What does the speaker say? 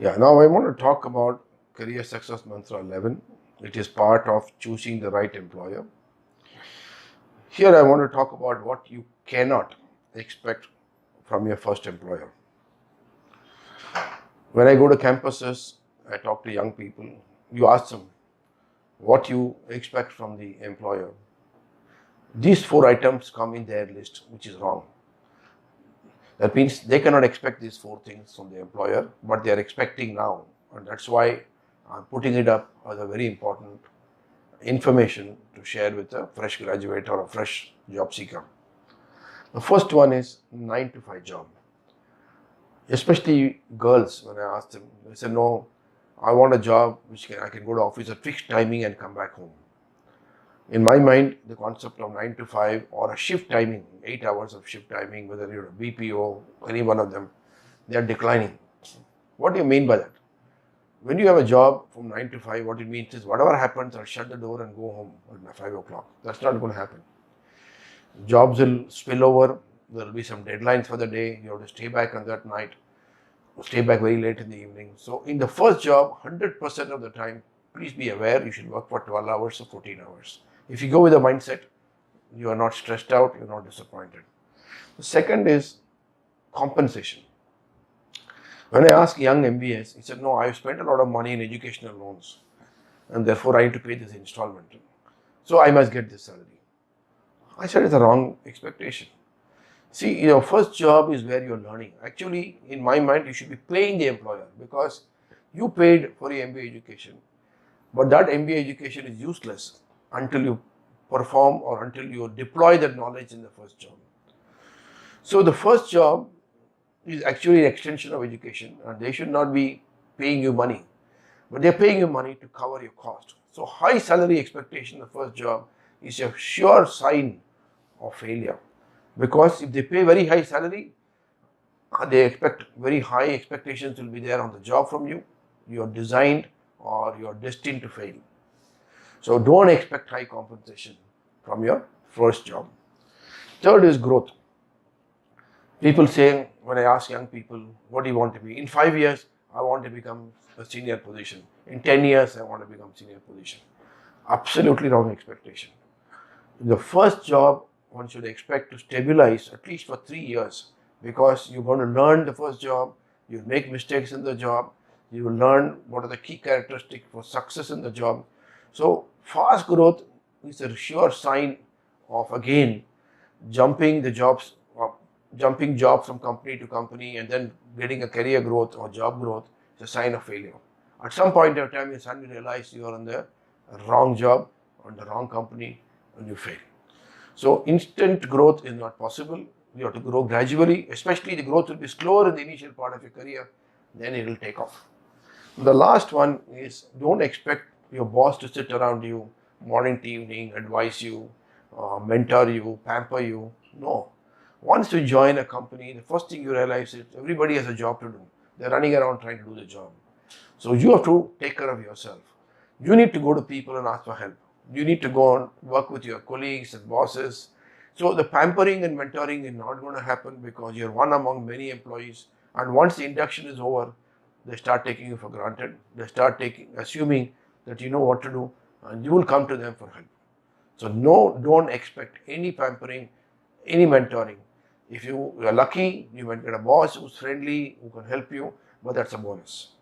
Yeah, now I want to talk about Career Success Mantra 11. It is part of choosing the right employer. Here I want to talk about what you cannot expect from your first employer. When I go to campuses, I talk to young people. You ask them what you expect from the employer. These four items come in their list, which is wrong. That means they cannot expect these four things from the employer, but they are expecting now. And that's why I'm putting it up as a very important information to share with a fresh graduate or a fresh job seeker. The first one is 9 to 5 job. Especially girls, when I ask them, they say, no, I want a job which I can go to office at fixed timing and come back home. In my mind, the concept of 9 to 5 or a shift timing, 8 hours of shift timing, whether you're a BPO, any one of them, they are declining. What do you mean by that? When you have a job from 9 to 5, what it means is whatever happens, I'll shut the door and go home at 5 o'clock. That's not going to happen. Jobs will spill over. There will be some deadlines for the day. You have to stay back on that night, stay back very late in the evening. So in the first job, 100% of the time, please be aware you should work for 12 hours or 14 hours. If you go with a mindset, you are not stressed out, you're not disappointed. The second is compensation. When I asked young MBAs, he said, no, I've spent a lot of money in educational loans and therefore I need to pay this installment. So I must get this salary. I said it's a wrong expectation. See, your first job is where you're learning. Actually, in my mind, you should be paying the employer because you paid for your MBA education. But that MBA education is useless until you perform or until you deploy that knowledge in the first job. So the first job is actually an extension of education and they should not be paying you money, but they're paying you money to cover your cost. So high salary expectation in the first job is a sure sign of failure because if they pay very high salary, they expect very high expectations will be there on the job from you. You're designed or you're destined to fail. So don't expect high compensation from your first job. Third is growth. People say, when I ask young people, what do you want to be? In 5 years, I want to become a senior position. In 10 years, I want to become senior position. Absolutely wrong expectation. In the first job, one should expect to stabilize at least for 3 years because you're going to learn the first job, you'll make mistakes in the job, you will learn what are the key characteristics for success in the job. So fast growth is a sure sign of, again, jumping jobs from company to company and then getting a career growth or job growth is a sign of failure. At some point in time, you suddenly realize you are on the wrong job, on the wrong company, and you fail. So instant growth is not possible. You have to grow gradually, especially the growth will be slower in the initial part of your career, then it will take off. The last one is don't expect your boss to sit around you morning to evening, advise you, mentor you, pamper you. No. Once you join a company, the first thing you realize is everybody has a job to do. They're running around trying to do the job. So you have to take care of yourself. You need to go to people and ask for help. You need to go and work with your colleagues and bosses. So the pampering and mentoring is not going to happen because you're one among many employees. And once the induction is over, they start taking you for granted. They start assuming that you know what to do and you will come to them for help. So no, don't expect any pampering, any mentoring. If you are lucky, you might get a boss who's friendly, who can help you, but that's a bonus.